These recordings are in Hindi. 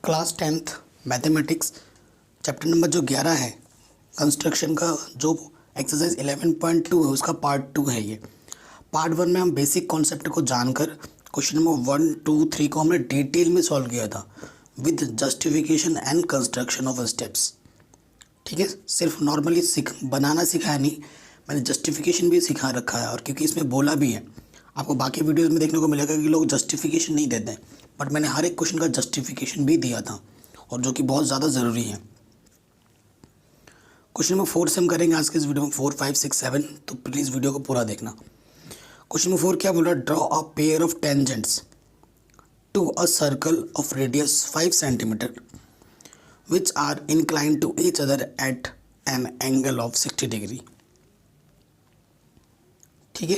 Class 10th mathematics chapter number जो 11 है कंस्ट्रक्शन का, जो एक्सरसाइज 11.2 है उसका पार्ट 2 है। ये पार्ट 1 में हम बेसिक कॉन्सेप्ट को जानकर क्वेश्चन नंबर 1, 2, 3 को हमने डिटेल में सॉल्व किया था with justification and construction of steps. ठीक है, सिर्फ नॉर्मली बनाना सिखाया नहीं, मैंने जस्टिफिकेशन भी सिखा रखा है। और क्योंकि इसमें बोला भी है, आपको बाकी वीडियोस में देखने को मिलेगा कि लोग जस्टिफिकेशन नहीं देते हैं, बट मैंने हर एक क्वेश्चन का जस्टिफिकेशन भी दिया था, और जो कि बहुत ज़्यादा ज़रूरी है। क्वेश्चन नंबर 4 से हम करेंगे आज के इस वीडियो में 4, 5, 6, 7, तो प्लीज़ वीडियो को पूरा देखना। क्वेश्चन नंबर 4 क्या बोल रहा है? Draw a pair of tangents to a circle of radius 5 centimetre which are inclined to each other at an angle of 60 degree. ठीक है,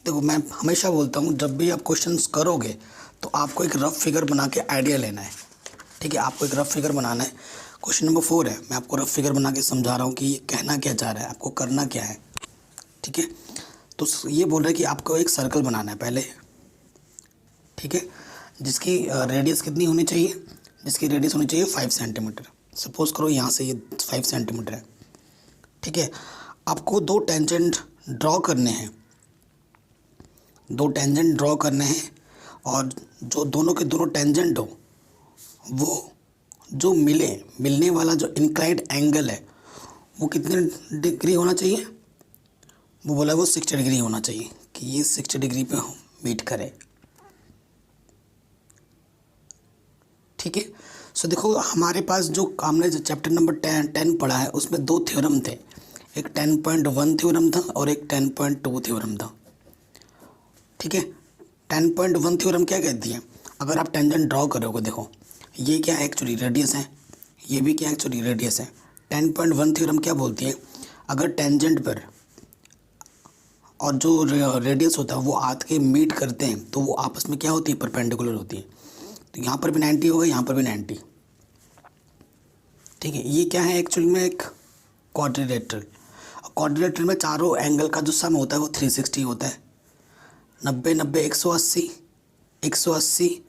देखो मैं हमेशा बोलता हूँ जब भी आप क्वेश्चंस करोगे तो आपको एक रफ फिगर बना के आइडिया लेना है। ठीक है, आपको एक रफ फिगर बनाना है। क्वेश्चन नंबर 4 है, मैं आपको रफ फिगर बना के समझा रहा हूँ कि ये कहना क्या चाह रहा है, आपको करना क्या है। ठीक है, तो ये बोल रहा है कि आपको एक सर्कल बनाना है पहले। ठीक है, जिसकी रेडियस कितनी होनी चाहिए? जिसकी रेडियस होनी चाहिए 5 सेंटीमीटर। सपोज करो यहाँ से ये 5 सेंटीमीटर है। ठीक है, आपको दो टेंजेंट ड्रॉ करने हैं, और जो दोनों के दोनों टेंजेंट हो वो जो मिलने वाला जो इंक्लाइंड एंगल है वो कितने डिग्री होना चाहिए? वो बोला वो 60 डिग्री होना चाहिए, कि ये 60 डिग्री पे मीट करे। ठीक है, सो देखो हमारे पास जो हमने जो चैप्टर नंबर 10 पढ़ा है उसमें दो थ्योरम थे, एक 10.1 थ्योरम था और एक 10.2 थ्योरम था। ठीक है, 10.1 थ्योरम क्या कहती है? अगर आप टेंजेंट ड्रॉ करोगे, देखो ये क्या एक्चुअली रेडियस है, ये भी क्या एक्चुअली रेडियस है। 10.1 थ्योरम क्या बोलती है? अगर टेंजेंट पर और जो रेडियस होता है वो आत के मीट करते हैं तो वो आपस में क्या होती है? परपेंडिकुलर होती है। तो यहाँ पर भी 90 होगा, यहाँ पर भी 90। ठीक है, ये क्या है एक्चुअली में? एक क्वाड्रिलेटरल। क्वाड्रिलेटरल में चारों एंगल का जो सम होता है वो 360 होता है। 90, 90, 180, 180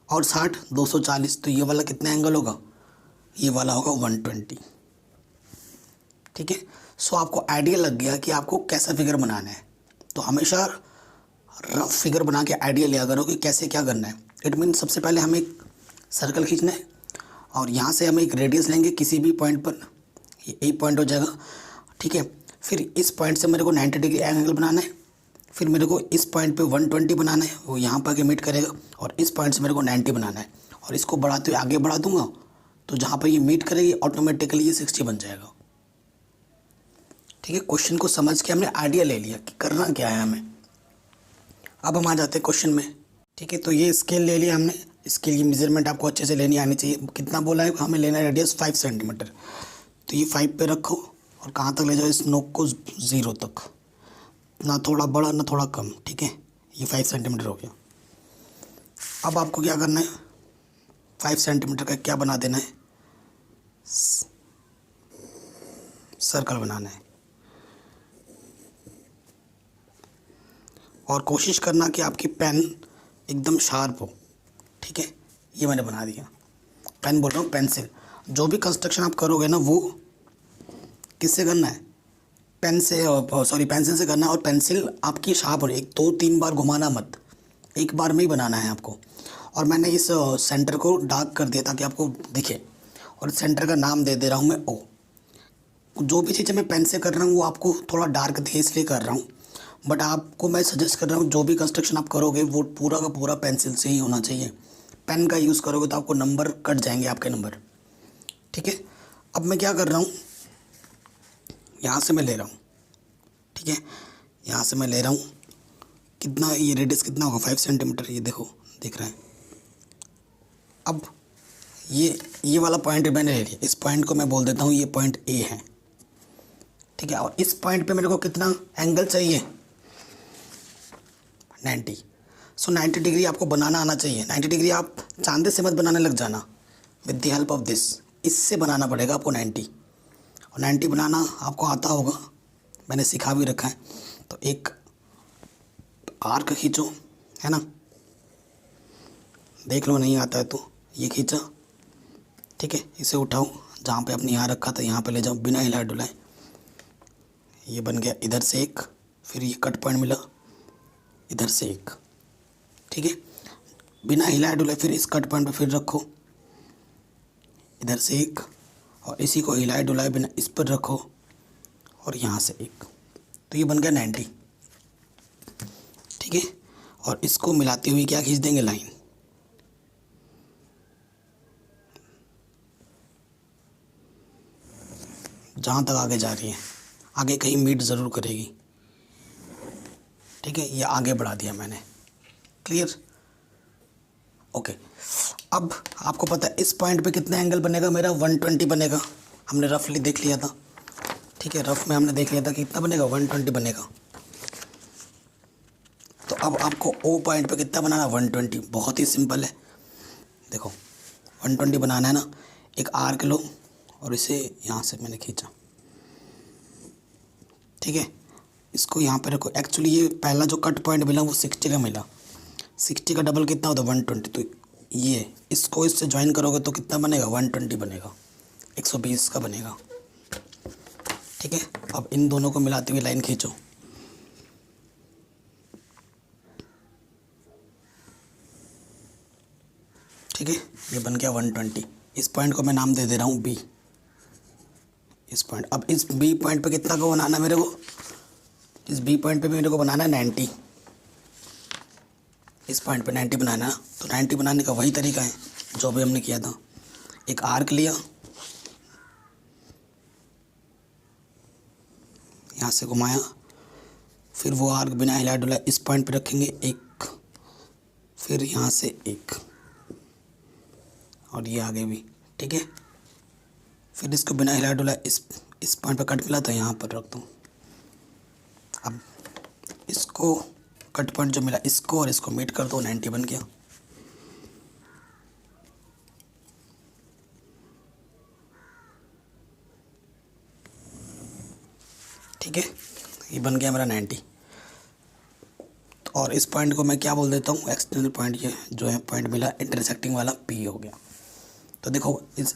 और 60, 240। तो ये वाला कितना एंगल होगा? ये वाला होगा 120। ठीक है, सो आपको आइडिया लग गया कि आपको कैसा फिगर बनाना है। तो हमेशा रफ फिगर बना के आइडिया लिया करो कि कैसे क्या करना है। इट मीन सबसे पहले हमें एक सर्कल खींचना है और यहाँ से हम एक रेडियस लेंगे किसी भी पॉइंट पर, ये ए पॉइंट हो जाएगा। ठीक है, फिर इस पॉइंट से मेरे को 90 डिग्री एंगल बनाना है, फिर मेरे को इस पॉइंट पे 120 बनाना है, वो यहाँ पर आके मीट करेगा, और इस पॉइंट से मेरे को 90 बनाना है, और इसको बढ़ाते हुए आगे बढ़ा दूंगा तो जहाँ पर ये मीट करेगी ऑटोमेटिकली ये 60 बन जाएगा। ठीक है, क्वेश्चन को समझ के हमने आइडिया ले लिया कि करना क्या है हमें। अब हम आ जाते हैं क्वेश्चन में। ठीक है, तो ये स्केल ले लिया हमने, इसके लिए मेजरमेंट आपको अच्छे से लेनी आनी चाहिए। कितना बोला है? हमें लेना है रेडियस 5 सेंटीमीटर। तो ये 5 पे रखो और कहाँ तक ले जाओ? इस नोक को 0 तक, ना थोड़ा बड़ा ना थोड़ा कम। ठीक है, ये 5 सेंटीमीटर हो गया। अब आपको क्या करना है? 5 सेंटीमीटर का क्या बना देना है? सर्कल बनाना है, और कोशिश करना कि आपकी पेन एकदम शार्प हो। ठीक है, ये मैंने बना दिया। पेन बोल रहा हूँ, पेंसिल। जो भी कंस्ट्रक्शन आप करोगे ना वो किससे करना है? पेंसिल से करना है। और पेंसिल आपकी शार्प हो, एक 2-3 बार घुमाना मत, एक बार में ही बनाना है आपको। और मैंने इस सेंटर को डार्क कर दिया ताकि आपको दिखे, और सेंटर का नाम दे रहा हूँ मैं O। जो भी चीज़ें मैं पेन से कर रहा हूँ वो आपको थोड़ा डार्क दिखे इसलिए कर रहा हूँ, बट आपको मैं सजेस्ट कर रहा हूँ जो भी कंस्ट्रक्शन आप करोगे वो पूरा का पूरा पेंसिल से ही होना चाहिए। पेन का यूज़ करोगे तो आपको नंबर कट जाएंगे, आपके नंबर। ठीक है, अब मैं क्या कर रहा हूँ, यहाँ से मैं ले रहा हूँ। ठीक है, यहाँ से मैं ले रहा हूँ, कितना ये रेडियस कितना होगा? 5 सेंटीमीटर। ये देखो, दिख रहा है। अब ये वाला पॉइंट मैंने ले लिया, इस पॉइंट को मैं बोल देता हूँ ये पॉइंट A है। ठीक है, और इस पॉइंट पे मेरे को कितना एंगल चाहिए? 90। सो 90 डिग्री आपको बनाना आना चाहिए। 90 डिग्री आप चांदे से मत बनाने लग जाना, with the help of this, इससे बनाना पड़ेगा आपको 90। और 90 बनाना आपको आता होगा, मैंने सिखा भी रखा है। तो एक आर्क खींचो, है ना, देख लो नहीं आता है तो ये खींचा, ठीक है। इसे उठाओ, जहाँ पे अपने यहाँ रखा था यहाँ पे ले जाओ बिना हिलाए डुलाए। ये बन गया इधर से एक, फिर ये कट पॉइंट मिला इधर से एक, ठीक है। बिना हिलाए डुलाए फिर इस कट पॉइंट पे फिर रखो इधर से एक, और इसी को हिलाए डुलाए बिना इस पर रखो और यहाँ से एक, तो ये बन गया 90, ठीक है। और इसको मिलाते हुए क्या खींच देंगे, लाइन। जहाँ तक आगे जा रही है, आगे कहीं मीट ज़रूर करेगी, ठीक है। ये आगे बढ़ा दिया मैंने, क्लियर, ओके। अब आपको पता है इस पॉइंट पे कितना एंगल बनेगा मेरा, 120 बनेगा। हमने रफली देख लिया था, ठीक है। रफ में हमने देख लिया था कि कितना बनेगा, 120 बनेगा। तो अब आपको ओ पॉइंट पे कितना बनाना, 120। बहुत ही सिंपल है, देखो 120 बनाना है ना, एक आर्क लो और इसे यहाँ से मैंने खींचा, ठीक है। इसको यहाँ पे रखो। एक्चुअली ये पहला जो कट पॉइंट मिला वो 60 का मिला, 60 का डबल कितना होता है, 120। तो ये इसको इससे ज्वाइन करोगे तो कितना बनेगा, 120 बनेगा, 120 का बनेगा, ठीक है। अब इन दोनों को मिलाते हुए लाइन खींचो, ठीक है। ये बन गया 120। इस पॉइंट को मैं नाम दे दे रहा हूँ बी, इस पॉइंट। अब इस बी पॉइंट पे कितना को बनाना है मेरे को, इस बी पॉइंट पे मेरे को बनाना है 90, इस पॉइंट पे 90 बनाना है। तो 90 बनाने का वही तरीका है जो भी हमने किया था। एक आर्क लिया, यहाँ से घुमाया, फिर वो आर्क बिना हिला डुला इस पॉइंट पे रखेंगे एक, फिर यहाँ से एक, और ये आगे भी, ठीक है। फिर इसको बिना हिला डुला इस पॉइंट पे कट मिला था यहाँ पर रख दूँ। अब इसको कट पॉइंट जो मिला इसको और इसको मीट कर दो, 90 बन गया। ठीक है, ये बन गया मेरा 90। और इस पॉइंट को मैं क्या बोल देता हूँ, एक्सटर्नल पॉइंट। ये जो है पॉइंट मिला इंटरसेक्टिंग वाला पी हो गया। तो देखो इस,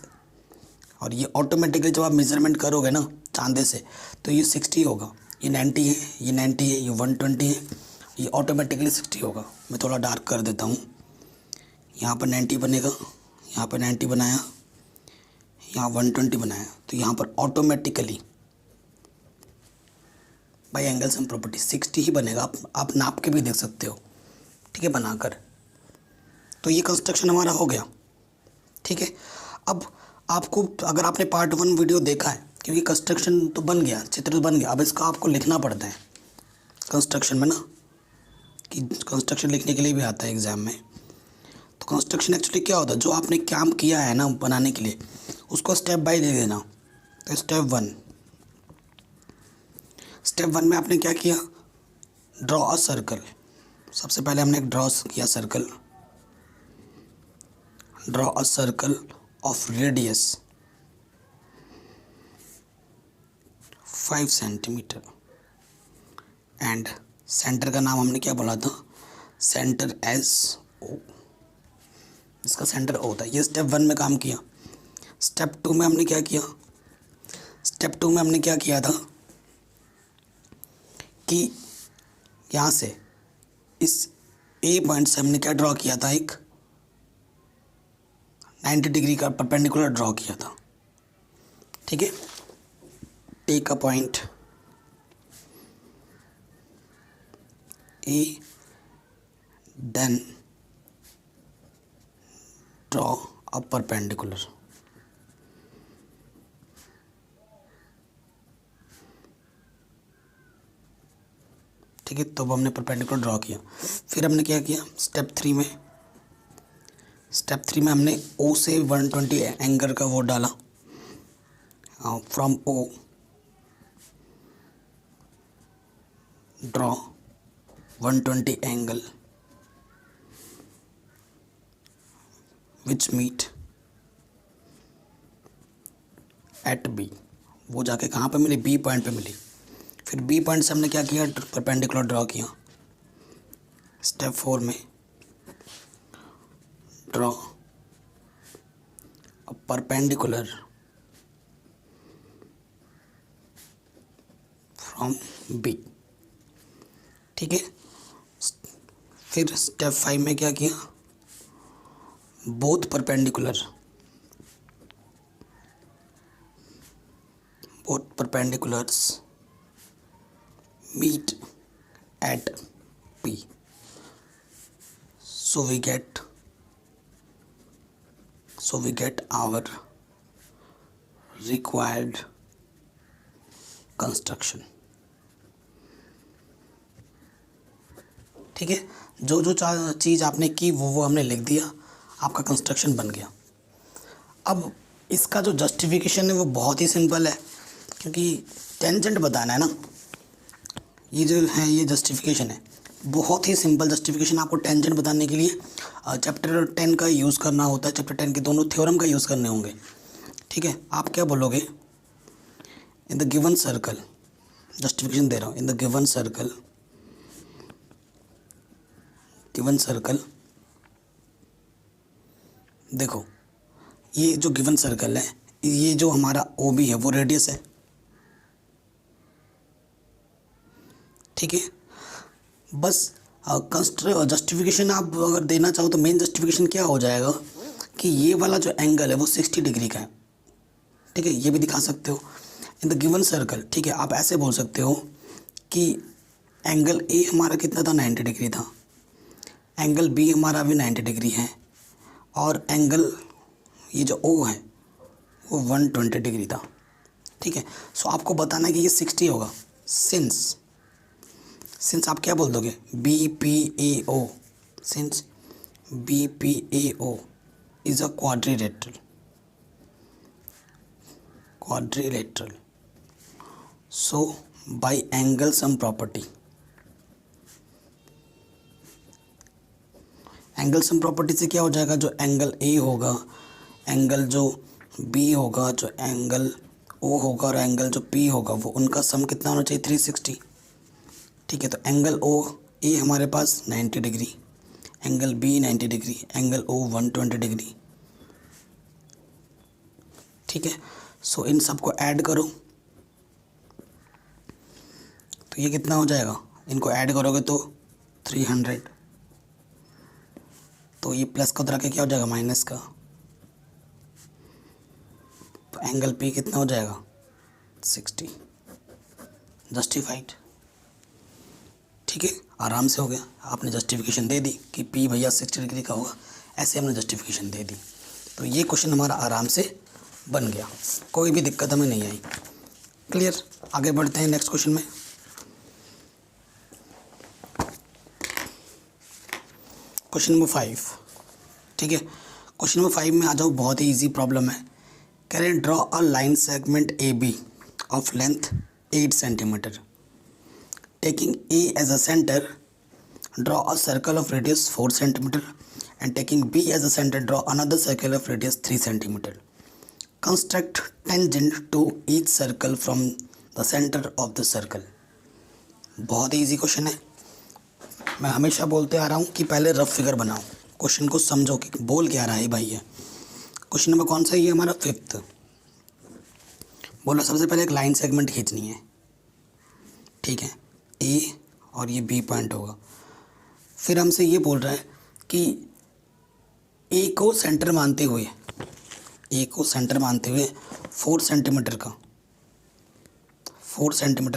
और ये ऑटोमेटिकली जब आप मेज़रमेंट करोगे ना चांदे से तो ये 60 होगा, ये 90 है, ये 90 है, ये 120 है, ये ऑटोमेटिकली 60 होगा। मैं थोड़ा डार्क कर देता हूँ, यहाँ पर 90 बनेगा, यहाँ पर 90 बनाया, यहाँ 120 बनाया, तो यहाँ पर automatically by angles and property 60 ही बनेगा। आप नाप के भी देख सकते हो, ठीक है, बनाकर। तो ये कंस्ट्रक्शन हमारा हो गया, ठीक है। अब आपको, अगर आपने पार्ट 1 वीडियो देखा है, क्योंकि कंस्ट्रक्शन तो बन गया, चित्र बन गया, अब इसका आपको लिखना पड़ता है कंस्ट्रक्शन में ना, कि कंस्ट्रक्शन लिखने के लिए भी आता है एग्ज़ाम में। तो कंस्ट्रक्शन एक्चुअली क्या होता है, जो आपने काम किया है ना बनाने के लिए उसको स्टेप बाय दे देना। तो स्टेप वन में आपने क्या किया, ड्रॉ अ सर्कल। सबसे पहले हमने एक ड्रॉ किया circle, draw a circle of radius 5 centimetre and centre का नाम हमने क्या बोला था, सेंटर एस ओ, इसका सेंटर ओ होता है। ये स्टेप 1 में काम किया। स्टेप 2 में हमने क्या किया, स्टेप 2 में हमने क्या किया था कि यहाँ से इस ए पॉइंट से हमने क्या ड्रॉ किया था, एक 90 डिग्री का परपेंडिकुलर ड्रॉ किया था, ठीक है। Take a point A, then draw a perpendicular, ठीक है। तो अब हमने परपेंडिकुलर ड्रॉ किया। फिर हमने क्या किया, स्टेप 3 में हमने ओ से 120 एंगल का वो डाला, from O draw 120 angle which meet at B. वो जाके कहाँ पे मिली, बी पॉइंट पे मिली। फिर बी पॉइंट से हमने क्या किया, परपेंडिकुलर ड्रॉ किया। स्टेप 4 में ड्रॉ परपेंडिकुलर फ्रॉम बी। ठीक है, फिर स्टेप 5 में क्या किया, both perpendicular, both perpendiculars meet at P, so we get our required construction। ठीक है, जो जो चीज़ आपने की वो हमने लिख दिया, आपका कंस्ट्रक्शन बन गया। अब इसका जो जस्टिफिकेशन है वो बहुत ही सिंपल है, क्योंकि टेंजेंट बताना है ना, ये जो है ये जस्टिफिकेशन है, बहुत ही सिंपल जस्टिफिकेशन। आपको टेंजेंट बताने के लिए चैप्टर 10 का यूज़ करना होता है, चैप्टर 10 के दोनों थ्योरम का यूज़ करने होंगे। ठीक है, आप क्या बोलोगे, in the given circle, justification दे रहा हूँ, इन द गिवन सर्कल देखो, ये जो गिवन सर्कल है, ये जो हमारा ओ बी है वो रेडियस है। ठीक है, बस जस्टिफिकेशन आप अगर देना चाहो तो मेन जस्टिफिकेशन क्या हो जाएगा कि ये वाला जो एंगल है वो 60 डिग्री का है। ठीक है, ये भी दिखा सकते हो इन द गिवन सर्कल। ठीक है, आप ऐसे बोल सकते हो कि एंगल ए हमारा कितना था, 90 डिग्री था, एंगल बी हमारा भी 90 डिग्री है, और एंगल ये जो ओ है वो 120 डिग्री था। ठीक है, सो आपको बताना है कि ये 60 होगा। सिंस आप क्या बोल दोगे, B P A O, since B P A O is a quadrilateral, so by angle sum property, angle sum property से क्या हो जाएगा, जो एंगल ए होगा, एंगल जो बी होगा, जो एंगल ओ होगा और एंगल जो पी होगा, वो उनका सम कितना होना चाहिए, 360। ठीक है, तो एंगल ओ ए हमारे पास 90 degree, angle B 90 degree, angle O 120 degree. ठीक है, सो इन सबको ऐड करो तो ये कितना हो जाएगा, इनको ऐड करोगे तो 300, तो ये प्लस का उधर के क्या हो जाएगा, माइनस का, तो एंगल पी कितना हो जाएगा, 60, जस्टिफाइड। ठीक है, आराम से हो गया, आपने जस्टिफिकेशन दे दी कि पी भैया 60 डिग्री का होगा, ऐसे हमने जस्टिफिकेशन दे दी, तो ये क्वेश्चन हमारा आराम से बन गया, कोई भी दिक्कत हमें नहीं आई। क्लियर, आगे बढ़ते हैं नेक्स्ट क्वेश्चन में। Question number 5। ठीक है, क्वेश्चन नंबर 5 में आ जाओ, बहुत ही इजी प्रॉब्लम है। Can draw a line segment A B of length 8 centimetre, taking A as a center, draw a circle of radius 4 cm, and taking B as a center, draw another circle of radius 3 cm. Construct tangent to each circle from the center of the circle. बहुत ही इजी क्वेश्चन है। मैं हमेशा बोलते आ रहा हूँ कि पहले रफ फिगर बनाओ, क्वेश्चन को समझो कि बोल क्या रहा है भाई। है क्वेश्चन नंबर कौन सा, ये हमारा 5th। बोलो सबसे पहले एक लाइन सेगमेंट खींचनी है। ठीक है, ए और ये बी पॉइंट होगा। फिर हमसे ये बोल रहा है कि ए को सेंटर मानते हुए 4 सेंटीमीटर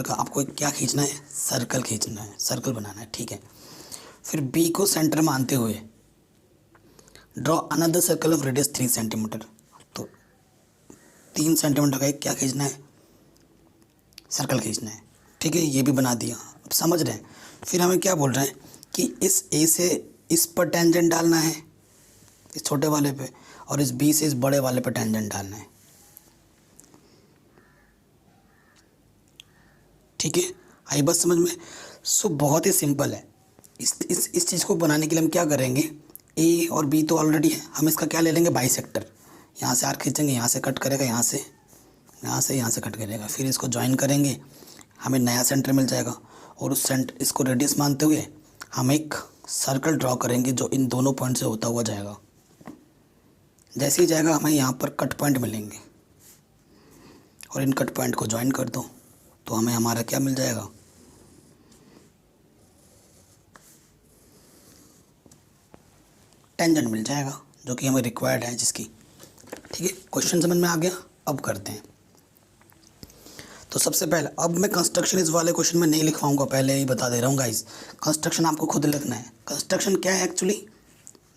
का आपको क्या खींचना है, सर्कल खींचना है, सर्कल बनाना है। ठीक है, फिर बी को सेंटर मानते हुए draw another circle of radius 3 centimetre, तो 3 सेंटीमीटर का एक क्या खींचना है, सर्कल खींचना है। ठीक है, ये भी बना दिया, अब समझ रहे हैं। फिर हमें क्या बोल रहे हैं कि इस ए से इस पर टेंजेंट डालना है, इस छोटे वाले पे, और इस बी से इस बड़े वाले पे टेंजेंट डालना है। ठीक है, आई बात समझ में। सो बहुत ही सिंपल है। इस चीज़ को बनाने के लिए हम क्या करेंगे, ए और बी तो ऑलरेडी है, हम इसका क्या ले लेंगे, बाइसेक्टर। यहाँ से आर्क खींचेंगे, यहाँ से कट करेगा, यहाँ से कट करेगा, फिर इसको ज्वाइन करेंगे, हमें नया सेंटर मिल जाएगा। और उस इसको रेडियस मानते हुए हम एक सर्कल ड्रॉ करेंगे जो इन दोनों पॉइंट से होता हुआ जाएगा। जैसे ही जाएगा हमें यहाँ पर कट पॉइंट मिलेंगे और इन कट पॉइंट को ज्वाइन कर दो तो हमें हमारा क्या मिल जाएगा, टेंजेंट मिल जाएगा, जो कि हमें रिक्वायर्ड है जिसकी। ठीक है, क्वेश्चन समझ में आ गया। अब करते हैं। तो सबसे पहले अब मैं कंस्ट्रक्शन इस वाले क्वेश्चन में नहीं लिखवाऊंगा, पहले ही बता दे रहा हूँ गाइस, कंस्ट्रक्शन आपको खुद लिखना है। कंस्ट्रक्शन क्या है एक्चुअली,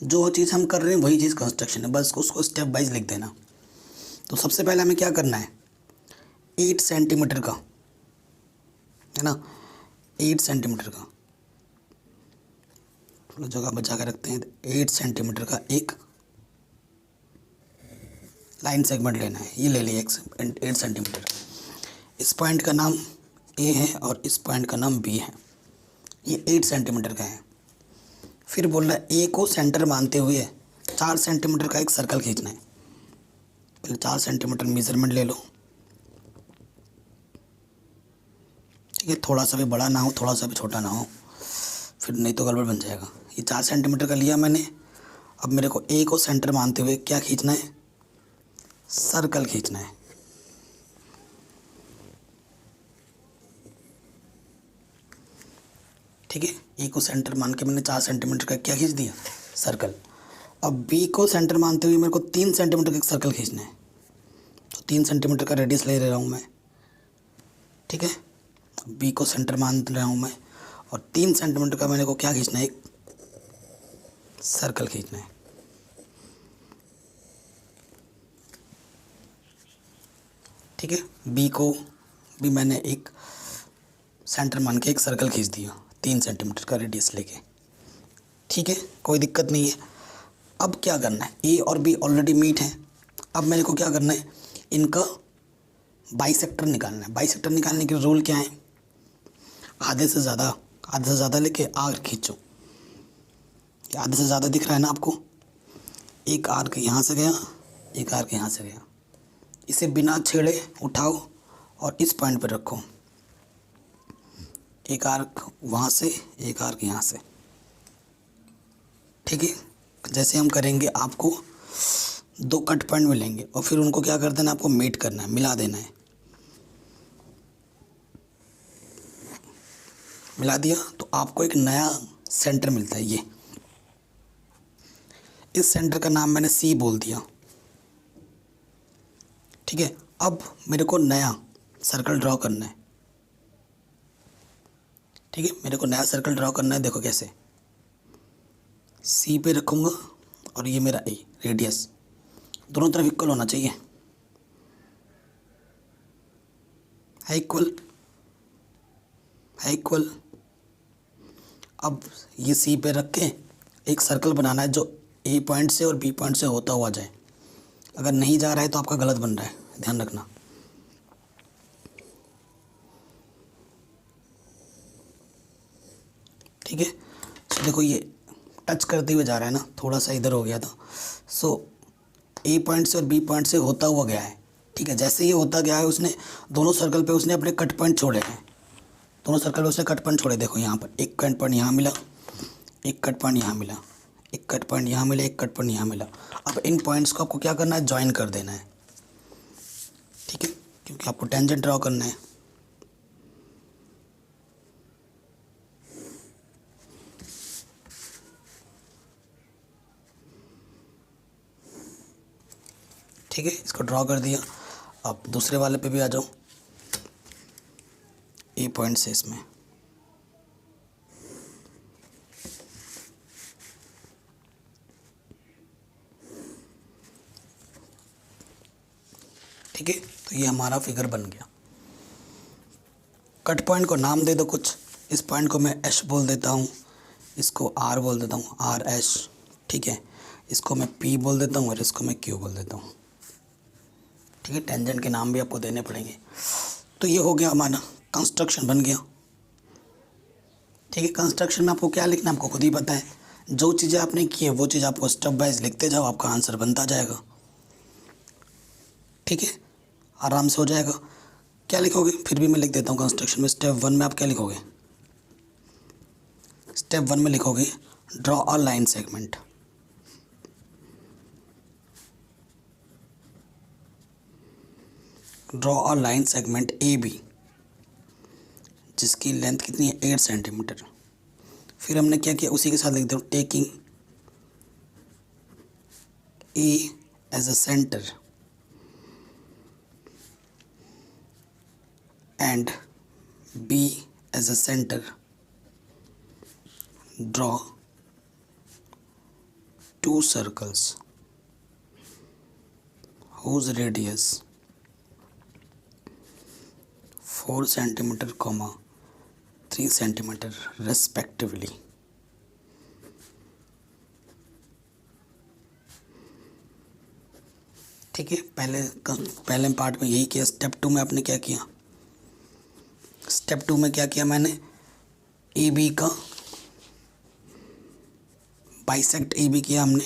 जो चीज़ हम कर रहे हैं वही चीज़ कंस्ट्रक्शन है, बस उसको स्टेप वाइज लिख देना। तो सबसे पहले हमें क्या करना है, 8 सेंटीमीटर का, है ना, 8 सेंटीमीटर का, थोड़ा जगह बचा कर रखते हैं, 8 सेंटीमीटर का एक लाइन सेगमेंट लेना है। ये ले लिया 8 सेंटीमीटर। इस पॉइंट का नाम ए है और इस पॉइंट का नाम बी है। ये 8 सेंटीमीटर का है। फिर बोल रहा है ए को सेंटर मानते हुए 4 सेंटीमीटर का एक सर्कल खींचना है। पहले 4 सेंटीमीटर मेजरमेंट ले लो। ठीक है, थोड़ा सा भी बड़ा ना हो, थोड़ा सा भी छोटा ना हो, फिर नहीं तो गड़बड़ बन जाएगा। ये 4 सेंटीमीटर का लिया मैंने। अब मेरे को ए को सेंटर मानते हुए क्या खींचना है, सर्कल खींचना है। ठीक है, ए को सेंटर मान के मैंने 4 सेंटीमीटर का क्या खींच दिया, सर्कल। अब बी को सेंटर मानते हुए मेरे को 3 सेंटीमीटर का एक सर्कल खींचना है। तो 3 सेंटीमीटर का रेडियस ले रहा हूँ मैं। ठीक है, बी को सेंटर मान रहा हूँ मैं और 3 सेंटीमीटर का मेरे को क्या खींचना है, एक सर्कल खींचना है। ठीक है, बी को भी मैंने एक सेंटर मान के एक सर्कल खींच दिया 3 सेंटीमीटर का रेडियस लेके। ठीक है, कोई दिक्कत नहीं है। अब क्या करना है, ए और बी ऑलरेडी मीट हैं। अब मेरे को क्या करना है, इनका बाइसेक्टर निकालना है। बाइसेक्टर निकालने के रूल क्या है, आधे से ज़्यादा लेके आर्क खींचो। आधे से ज़्यादा दिख रहा है ना आपको, एक आर्क यहाँ से गया, एक आर्क यहाँ से गया। इसे बिना छेड़े उठाओ और इस पॉइंट पर रखो। एक आर्क वहाँ से, एक आर्क यहाँ से। ठीक है, जैसे हम करेंगे आपको 2 कट पॉइंट मिलेंगे और फिर उनको क्या कर देना, आपको मीट करना है, मिला देना है। मिला दिया तो आपको एक नया सेंटर मिलता है। ये इस सेंटर का नाम मैंने सी बोल दिया। ठीक है, अब मेरे को नया सर्कल ड्रॉ करना है। ठीक है, मेरे को नया सर्कल ड्रॉ करना है। देखो कैसे, सी पे रखूँगा और ये मेरा ए, रेडियस दोनों तरफ इक्वल होना चाहिए। है इक्वल, है इक्वल। अब ये सी पे रख के एक सर्कल बनाना है जो ए पॉइंट से और बी पॉइंट से होता हुआ जाए। अगर नहीं जा रहा है तो आपका गलत बन रहा है, ध्यान रखना। ठीक है, सो देखो ये टच करते हुए जा रहा है ना, थोड़ा सा इधर हो गया था। सो ए पॉइंट से और बी पॉइंट से होता हुआ गया है। ठीक है, जैसे ये होता गया है, उसने दोनों सर्कल पे उसने अपने कट पॉइंट छोड़े हैं। दोनों सर्कल पे उसने कट पॉइंट छोड़े। देखो यहाँ पर एक कट पॉइंट यहाँ मिला, एक कट पॉइंट यहाँ मिला, एक कट पॉइंट यहाँ मिला, एक कट पॉइंट यहाँ मिला। अब इन पॉइंट्स को आपको क्या करना है, ज्वाइन कर देना है। ठीक है, क्योंकि आपको टेंजेंट ड्रॉ करना है। ठीक है, इसको ड्रॉ कर दिया। अब दूसरे वाले पे भी आ जाओ, ए पॉइंट से इसमें। ठीक है, तो ये हमारा फिगर बन गया। कट पॉइंट को नाम दे दो कुछ। इस पॉइंट को मैं एश बोल देता हूँ, इसको आर बोल देता हूँ, आर एश। ठीक है, इसको मैं पी बोल देता हूँ और इसको मैं क्यू बोल देता हूँ। ठीक है, टेंजेंट के नाम भी आपको देने पड़ेंगे। तो ये हो गया हमारा कंस्ट्रक्शन बन गया। ठीक है, कंस्ट्रक्शन में आपको क्या लिखना है आपको खुद ही पता है। जो चीज़ें आपने की है वो चीज़ आपको स्टेप वाइज लिखते जाओ, आपका आंसर बनता जाएगा। ठीक है, आराम से हो जाएगा। क्या लिखोगे, फिर भी मैं लिख देता हूँ कंस्ट्रक्शन में। स्टेप 1 में आप क्या लिखोगे, स्टेप 1 में लिखोगे draw a line segment. Draw a line segment A B जिसकी लेंथ कितनी है 8 सेंटीमीटर। फिर हमने क्या किया, उसी के साथ लिख दो taking A as a centre and B as a centre, draw 2 circles whose radius 4 centimeter, 3 centimeter respectively। ठीक है, पहले पार्ट में यही किया। स्टेप 2 में आपने क्या किया, स्टेप 2 में क्या किया मैंने, ए बी का बाइसेक्ट ए बी किया हमने,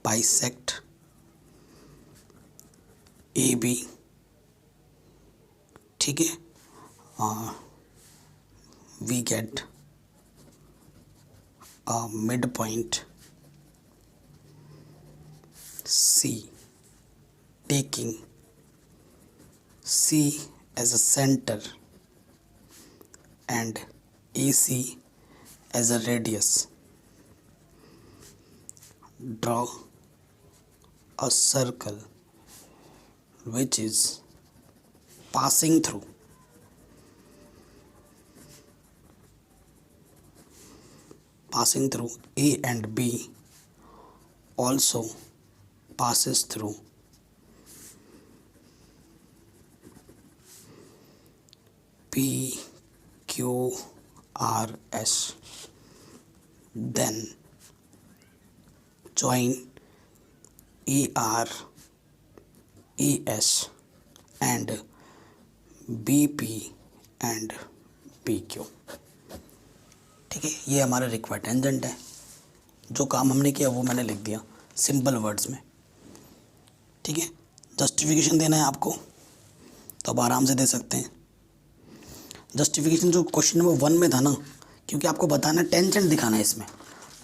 बाइसेक्ट ए बी। ठीक है, we get a mid point C, taking C as a centre and AC as a radius, draw a circle which is passing through A and B, also passes through P Q R S, then join AR AS and BP and PQ। ठीक है, ये हमारा रिक्वायर्ड टेंजेंट है। जो काम हमने किया वो मैंने लिख दिया सिंपल वर्ड्स में। ठीक है, जस्टिफिकेशन देना है आपको तो आप आराम से दे सकते हैं। जस्टिफिकेशन जो क्वेश्चन नंबर 1 में था ना, क्योंकि आपको बताना है टेंजेंट दिखाना है इसमें,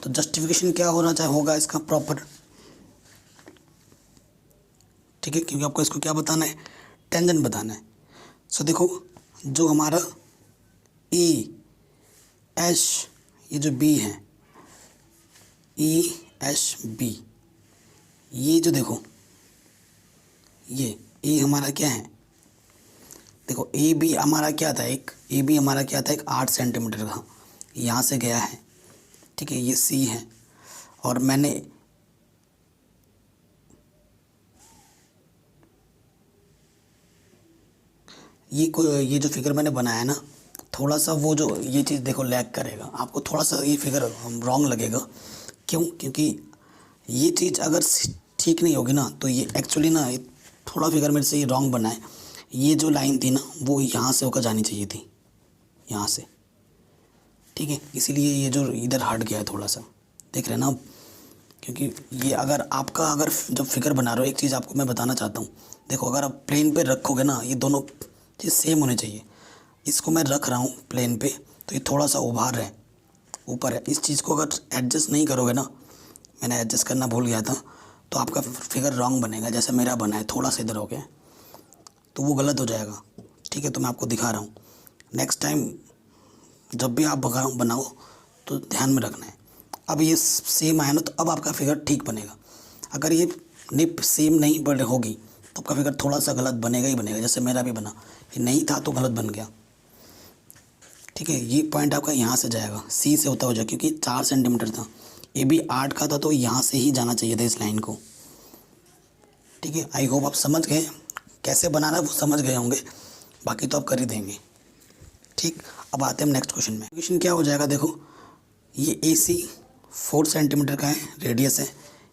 तो जस्टिफिकेशन क्या होना चाहिए होगा इसका प्रॉपर। ठीक है, क्योंकि आपको इसको क्या बताना है, टेंजेंट बताना है। सो देखो, जो हमारा ई एच, ये जो बी है ई एच बी, ये जो देखो ये ए हमारा क्या है, देखो ए बी हमारा क्या था, एक 8 सेंटीमीटर का यहाँ से गया है। ठीक है, ये सी है और मैंने ये जो फिगर मैंने बनाया है ना, थोड़ा सा वो जो ये चीज़ देखो लैग करेगा, आपको थोड़ा सा ये फिगर रॉन्ग लगेगा। क्यों, क्योंकि ये चीज़ अगर ठीक नहीं होगी ना तो ये एक्चुअली ना थोड़ा फिगर मेरे से ये रॉन्ग बना है। ये जो लाइन थी ना वो यहाँ से होकर जानी चाहिए थी, यहाँ से। ठीक है, इसीलिए ये जो इधर हट गया है थोड़ा सा, देख रहे हैं ना आप। क्योंकि ये अगर जब फिगर बना रहे हो, एक चीज़ आपको मैं बताना चाहता हूँ, देखो अगर आप प्लेन पे रखोगे ना, ये दोनों चीज़ सेम होने चाहिए। इसको मैं रख रहा हूँ प्लेन पे तो ये थोड़ा सा उभार है, ऊपर है। इस चीज़ को अगर एडजस्ट नहीं करोगे ना, मैंने एडजस्ट करना भूल गया था, तो आपका फिगर रॉन्ग बनेगा। जैसे मेरा बना है थोड़ा सा इधर हो गया तो वो गलत हो जाएगा। ठीक है, तो मैं आपको दिखा रहा हूँ। नेक्स्ट टाइम जब भी आप बनाओ तो ध्यान में रखना है। अब ये सेम आया ना तो अब आपका फिगर ठीक बनेगा। अगर ये निप सेम नहीं बन होगी तो आपका फिगर थोड़ा सा गलत बनेगा ही बनेगा। जैसे मेरा भी बना, ये नहीं था तो गलत बन गया। ठीक है, ये पॉइंट आपका यहाँ से जाएगा, सी से होता हो जाए, क्योंकि 4 सेंटीमीटर था, ये भी 8 का था, तो यहाँ से ही जाना चाहिए था इस लाइन को। ठीक है, आई होप आप समझ गए, कैसे बनाना है वो समझ गए होंगे, बाकी तो आप कर ही देंगे। ठीक, अब आते हैं हम नेक्स्ट क्वेश्चन में। क्वेश्चन क्या हो जाएगा, देखो ये ए सी 4 सेंटीमीटर का है, रेडियस है,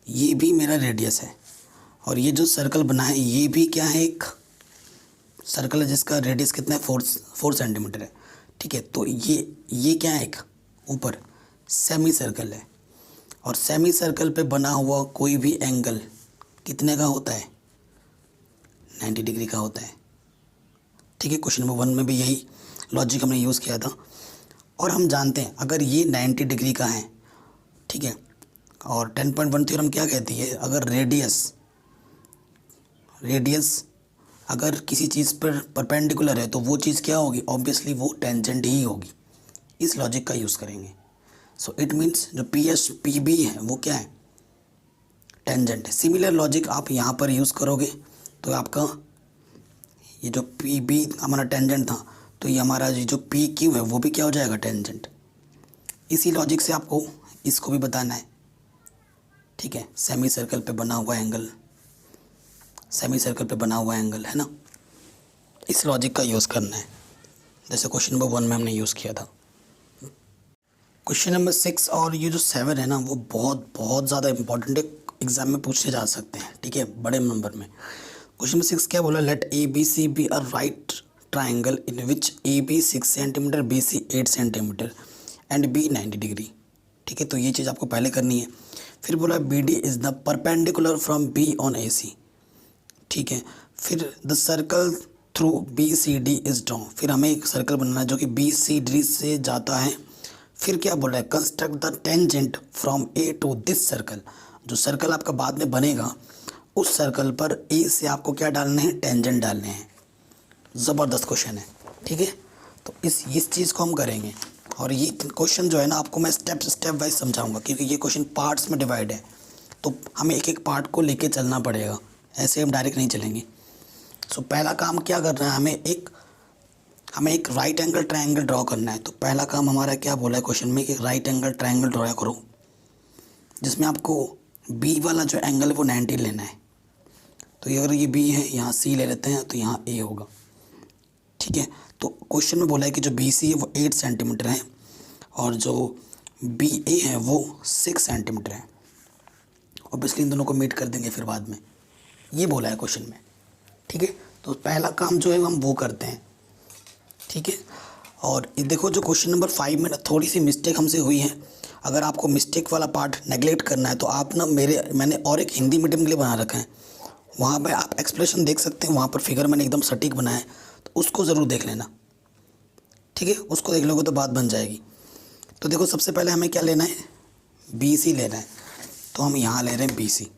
ये भी मेरा रेडियस है, और ये जो सर्कल बना है ये भी क्या है, एक सर्कल है जिसका रेडियस कितना है, 4 सेंटीमीटर है। ठीक है, तो ये क्या है, एक ऊपर सेमी सर्कल है, और सेमी सर्कल पे बना हुआ कोई भी एंगल कितने का होता है, 90 डिग्री का होता है। ठीक है, क्वेश्चन नंबर 1 में भी यही लॉजिक हमने यूज़ किया था। और हम जानते हैं अगर ये 90 डिग्री का है, ठीक है, और 10.1 थ्योरम क्या कहती है, अगर रेडियस अगर किसी चीज़ पर परपेंडिकुलर है तो वो चीज़ क्या होगी, ऑब्वियसली वो टेंजेंट ही होगी। इस लॉजिक का यूज़ करेंगे। सो इट मीन्स जो पी एस पी बी है वो क्या है, टेंजेंट है। सिमिलर लॉजिक आप यहाँ पर यूज़ करोगे तो आपका ये जो पी बी हमारा टेंजेंट था, तो ये हमारा ये जो पी क्यू है वो भी क्या हो जाएगा, टेंजेंट। इसी लॉजिक से आपको इसको भी बताना है, ठीक है। सेमी सर्कल पे बना हुआ एंगल, सेमी सर्कल पे बना हुआ एंगल है ना, इस लॉजिक का यूज़ करना है, जैसे क्वेश्चन नंबर 1 में हमने यूज़ किया था। क्वेश्चन नंबर 6 और ये जो 7 है ना, वो बहुत बहुत ज़्यादा इंपॉर्टेंट है, एग्जाम में पूछे जा सकते हैं, ठीक है, बड़े नंबर में। क्वेश्चन नंबर 6 क्या बोला, let A B C be a right triangle in which A B 6 centimetre, B C 8 centimetre and B 90 degree, ठीक है। तो ये चीज़ आपको पहले करनी है। फिर बोला B D is the perpendicular from B on A C, ठीक है। फिर the circle through B C D is draw, फिर हमें एक सर्कल बनाना है जो कि बी सी डी से जाता है। फिर क्या बोल रहा है, construct the tangent from A to this circle, जो सर्कल आपका बाद में बनेगा उस सर्कल पर ए से आपको क्या डालने हैं, टेंजेंट डालने हैं। ज़बरदस्त क्वेश्चन है, ठीक है। तो इस चीज़ को हम करेंगे, और ये क्वेश्चन जो है ना आपको मैं स्टेप वाइज समझाऊंगा, क्योंकि ये क्वेश्चन पार्ट्स में डिवाइड है, तो हमें एक एक पार्ट को लेके चलना पड़ेगा, ऐसे हम डायरेक्ट नहीं चलेंगे। सो पहला काम क्या करना है, हमें एक राइट एंगल ट्रायंगल ड्रॉ करना है। तो पहला काम हमारा क्या बोला है क्वेश्चन में कि राइट एंगल ट्रायंगल ड्रॉ करो, जिसमें आपको बी वाला जो एंगल है वो 90 लेना है। तो अगर ये बी है, यहाँ सी ले लेते हैं, तो यहाँ ए होगा, ठीक है। तो क्वेश्चन में बोला है कि जो बी सी है वो 8 सेंटीमीटर है और जो बी ए है वो 6 सेंटीमीटर है। ऑब्वियसली इन दोनों को मीट कर देंगे फिर बाद में, ये बोला है क्वेश्चन में, ठीक है। तो पहला काम जो है हम वो करते हैं, ठीक है। और ये देखो जो क्वेश्चन नंबर 5 में ना थोड़ी सी मिस्टेक हमसे हुई है। अगर आपको मिस्टेक वाला पार्ट नेगलेक्ट करना है तो आप ना मैंने और एक हिंदी मीडियम के लिए बना रखा है, वहाँ पे आप एक्सप्रेशन देख सकते हैं, वहाँ पर फिगर मैंने एकदम सटीक बनाया है, तो उसको ज़रूर देख लेना, ठीक है। उसको देख लोगे तो बात बन जाएगी। तो देखो सबसे पहले हमें क्या लेना है, बी सी लेना है। तो हम यहाँ ले रहे हैं बी सी,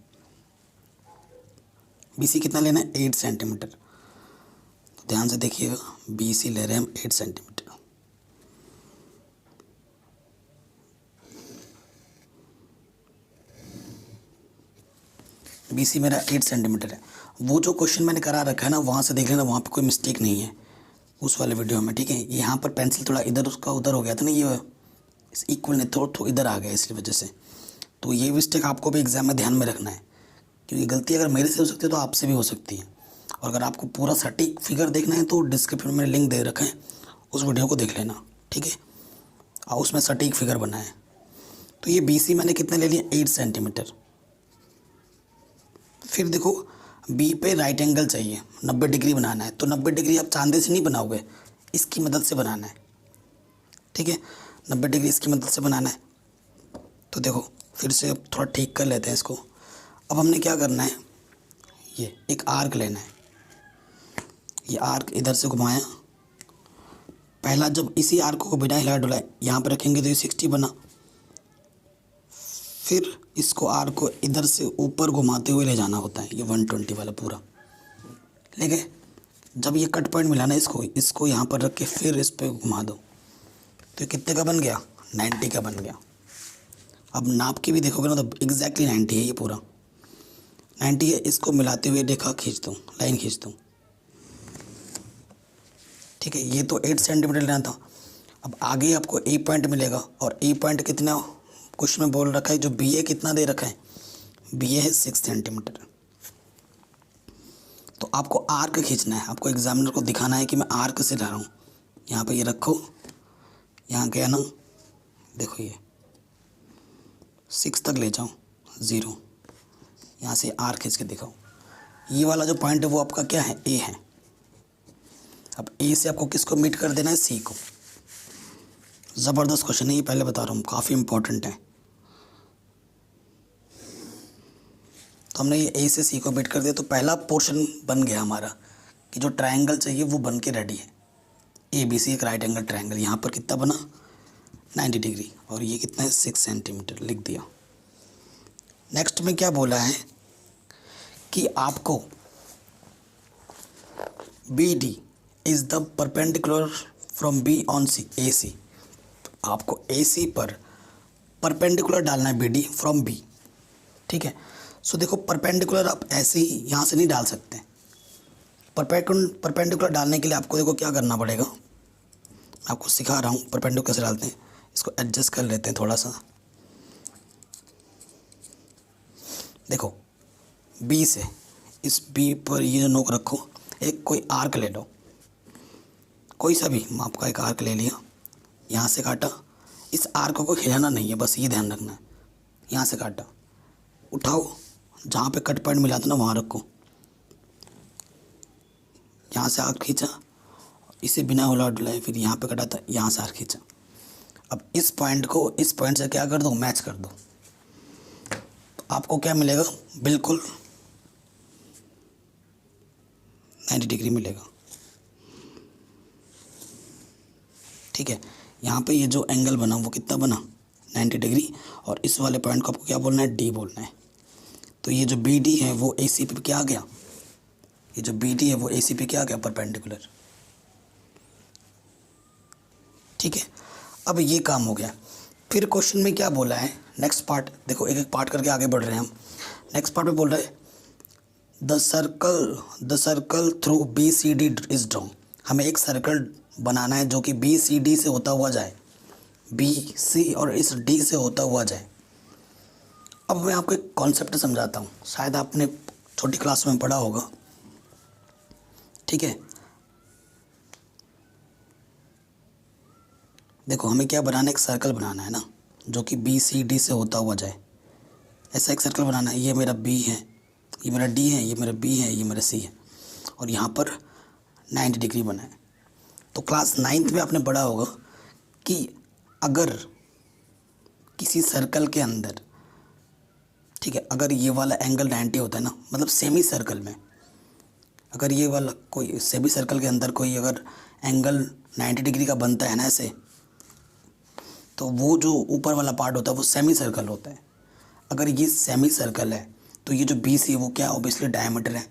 बी सी कितना लेना है, 8 सेंटीमीटर। तो ध्यान से देखिएगा, बी सी ले रहे हैं हम 8 सेंटीमीटर। बी सी मेरा 8 सेंटीमीटर है। वो जो क्वेश्चन मैंने करा रखा है ना, वहाँ से देख लेना, वहाँ पे कोई मिस्टेक नहीं है उस वाले वीडियो में, ठीक है। यहाँ पर पेंसिल थोड़ा इधर उसका उधर हो गया था ना, ये इक्वल नहीं, थोड़ा इधर आ गया इसकी वजह से। तो ये मिस्टेक आपको भी एग्जाम में ध्यान में रखना है, क्योंकि गलती अगर मेरे से हो सकती है तो आपसे भी हो सकती है। और अगर आपको पूरा सटीक फिगर देखना है तो डिस्क्रिप्शन में लिंक दे रखा है, उस वीडियो को देख लेना, ठीक है। और उसमें सटीक फिगर बना है। तो ये बी सी मैंने कितने ले लिया, 8 सेंटीमीटर। फिर देखो बी पे राइट एंगल चाहिए, 90 डिग्री बनाना है। तो 90 डिग्री आप चांदे से नहीं बनाओगे, इसकी मदद से बनाना है, ठीक है। 90 डिग्री इसकी मदद से बनाना है। तो देखो फिर से अब थोड़ा ठीक कर लेते हैं इसको। अब हमने क्या करना है, ये एक आर्क लेना है, ये आर्क इधर से घुमाया। पहला जब इसी आर्क को बिना हिला डुलाए यहाँ पर रखेंगे तो ये 60 बना। फिर इसको आर्क को इधर से ऊपर घुमाते हुए ले जाना होता है, ये 120 वाला पूरा लेके जब ये कट पॉइंट मिला ना, इसको यहाँ पर रख के फिर इस पर घुमा दो, तो कितने का बन गया, 90 का बन गया। अब नाप के भी देखोगे ना तो एग्जैक्टली 90 है, ये पूरा 90 है। इसको मिलाते हुए रेखा खींच दूँ, लाइन खींच दूँ, ठीक है। ये तो 8 सेंटीमीटर लेना था। अब आगे आपको ए पॉइंट मिलेगा, और ए पॉइंट कितना क्वेश्चन में बोल रखा है, जो बी ए कितना दे रखा है, बी ए है 6 सेंटीमीटर। तो आपको आर्क खींचना है, आपको एग्जामिनर को दिखाना है कि मैं आर्क से ला रहा हूँ। यहाँ पे ये रखो, यहाँ गया ना, देखो ये 6 तक ले जाओ, 0, यहाँ से आर्क खींच के दिखाओ। ये वाला जो पॉइंट है वो आपका क्या है, ए है। अब ए से आपको किसको मीट कर देना है, सी को। ज़बरदस्त क्वेश्चन है ये, पहले बता रहा हूँ, काफ़ी इंपॉर्टेंट है। तो हमने ये ए से सी को मीट कर दिया, तो पहला पोर्शन बन गया हमारा कि जो ट्रायंगल चाहिए वो बन के रेडी है। ए बी सी एक राइट एंगल ट्रायंगल, यहाँ पर कितना बना, 90 डिग्री, और ये कितना है, 6 सेंटीमीटर लिख दिया। नेक्स्ट में क्या बोला है कि आपको B D is the perpendicular from B on C A C. आपको ए सी पर परपेंडिकुलर डालना है बी डी फ्रॉम बी। ठीक है, सो देखो परपेंडिकुलर आप ऐसे ही यहाँ से नहीं डाल सकते। परपेंडिकुलर डालने के लिए आपको देखो क्या करना पड़ेगा, मैं आपको सिखा रहा हूँ परपेंडिकुलर कैसे डालते हैं। इसको एडजस्ट कर लेते हैं थोड़ा सा। देखो बी से इस बी पर ये जो नोक रखो, एक कोई आर्क ले लो, कोई सा भी माप का एक आर्क ले लिया, यहाँ से काटा। इस आर्क को हिलाना नहीं है, बस ये ध्यान रखना है। यहाँ से काटा, उठाओ, जहाँ पे कट पॉइंट मिला था ना वहाँ रखो, यहाँ से आर्क खींचा, इसे बिना उला डुलाए फिर यहाँ पे कटा था, यहाँ से आर्क खींचा। अब इस पॉइंट को इस पॉइंट से क्या कर दो, मैच कर दो, तो आपको क्या मिलेगा, बिल्कुल 90 डिग्री मिलेगा। ठीक है, यहाँ पे ये जो एंगल बना वो कितना बना, 90 डिग्री। और इस वाले पॉइंट को आपको क्या बोलना है, डी बोलना है। तो ये जो बी डी है वो ए सी पे क्या आ गया, ये जो बी डी है वो ए सी पे क्या आ गया, परपेंडिकुलर। ठीक है, अब ये काम हो गया। फिर क्वेश्चन में क्या बोला है, नेक्स्ट पार्ट देखो, एक एक पार्ट करके आगे बढ़ रहे हैं हम। नेक्स्ट पार्ट में बोल रहा है the circle through B C D is drawn. हमें एक सर्कल बनाना है जो कि बी सी डी से होता हुआ जाए, बी सी और इस डी से होता हुआ जाए। अब मैं आपको एक कॉन्सेप्ट समझाता हूँ, शायद आपने छोटी क्लास में पढ़ा होगा। ठीक है, देखो हमें क्या बनाना है, एक सर्कल बनाना है ना जो कि बी सी डी से होता हुआ जाए। ऐसा एक सर्कल बनाना है, ये मेरा बी है, ये मेरा डी है, ये मेरा बी है, ये मेरा सी है, और यहाँ पर 90 डिग्री बना है। तो क्लास 9th में आपने पढ़ा होगा कि अगर किसी सर्कल के अंदर, ठीक है, अगर ये वाला एंगल 90 होता है ना, मतलब सेमी सर्कल में, अगर ये वाला कोई सेमी सर्कल के अंदर कोई अगर एंगल 90 डिग्री का बनता है ना ऐसे, तो वो जो ऊपर वाला पार्ट होता है वो सेमी सर्कल होता है। अगर ये सेमी सर्कल है तो ये जो बी सी वो क्या, ऑब्वियसली डायमीटर है,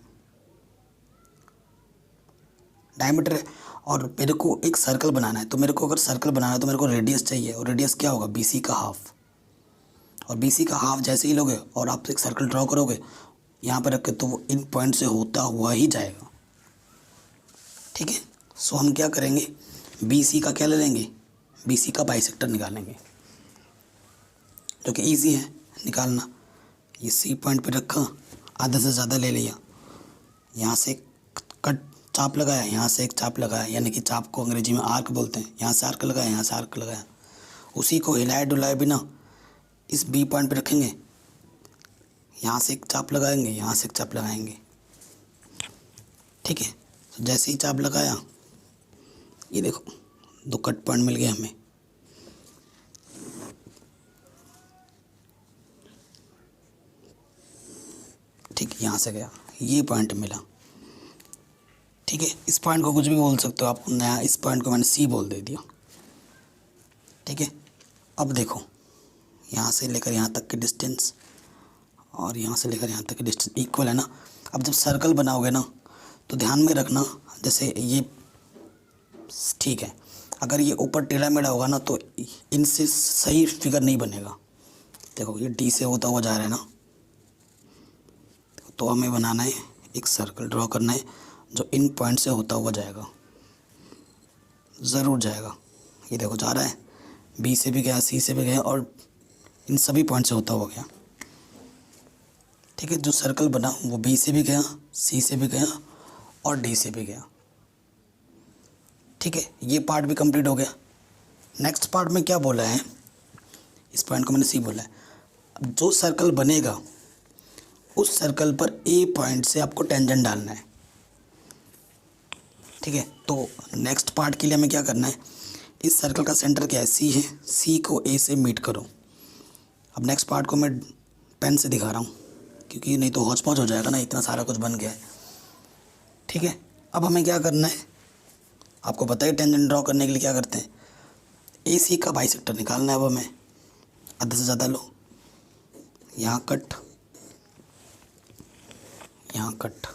डायमीटर है। और मेरे को एक सर्कल बनाना है, तो मेरे को अगर सर्कल बनाना है तो मेरे को रेडियस चाहिए, और रेडियस क्या होगा, बी सी का हाफ। और बी सी का हाफ जैसे ही लोगे और आप एक सर्कल ड्रॉ करोगे यहाँ पर रख के, तो वो इन पॉइंट से होता हुआ ही जाएगा। ठीक है, सो हम क्या करेंगे, बी सी का क्या ले लेंगे, बी सी का बाइसेक्टर निकालेंगे, जो कि ईजी है निकालना। ये सी पॉइंट पे रखा, आधा से ज़्यादा ले लिया, यहाँ से कट चाप लगाया, यहाँ से एक चाप लगाया, यानी कि चाप को अंग्रेजी में आर्क बोलते हैं। यहाँ से आर्क लगाया, यहाँ से आर्क लगाया, उसी को हिलाए डुलाए बिना इस बी पॉइंट पे रखेंगे, यहाँ से एक चाप लगाएंगे, यहाँ से एक चाप लगाएंगे। ठीक है, तो जैसे ही चाप लगाया, ये देखो 2 कट पॉइंट मिल गए हमें। ठीक है, यहाँ से गया, ये पॉइंट मिला। ठीक है, इस पॉइंट को कुछ भी बोल सकते हो आप, नया इस पॉइंट को मैंने सी बोल दे दिया। ठीक है, अब देखो यहाँ से लेकर यहाँ तक की डिस्टेंस और यहाँ से लेकर यहाँ तक की डिस्टेंस इक्वल है ना। अब जब सर्कल बनाओगे ना तो ध्यान में रखना, जैसे ये ठीक है, अगर ये ऊपर टेढ़ा मेढ़ा होगा ना तो इनसे सही फिगर नहीं बनेगा। देखो ये डी से होता हुआ जा रहा है ना, तो हमें बनाना है एक सर्कल ड्रॉ करना है जो इन पॉइंट से होता हुआ जाएगा, ज़रूर जाएगा। ये देखो जा रहा है, बी से भी गया, सी से भी गया, और इन सभी पॉइंट से होता हुआ गया। ठीक है, जो सर्कल बना वो बी से भी गया, सी से भी गया और डी से भी गया। ठीक है, ये पार्ट भी कंप्लीट हो गया। नेक्स्ट पार्ट में क्या बोला है, इस पॉइंट को मैंने सी बोला है। अब जो सर्कल बनेगा उस सर्कल पर ए पॉइंट से आपको टेंजेंट डालना है। ठीक है, तो नेक्स्ट पार्ट के लिए हमें क्या करना है, इस सर्कल का सेंटर क्या है, सी है, सी को ए से मीट करो। अब नेक्स्ट पार्ट को मैं पेन से दिखा रहा हूँ क्योंकि नहीं तो हौच पौच हो जाएगा ना, इतना सारा कुछ बन गया है। ठीक है, अब हमें क्या करना है, आपको पता है टेंजेंट ड्रॉ करने के लिए क्या करते हैं, ए सी का बाइसेक्टर निकालना है। अब हमें आधे से ज़्यादा लो, यहाँ कट, यहाँ कट,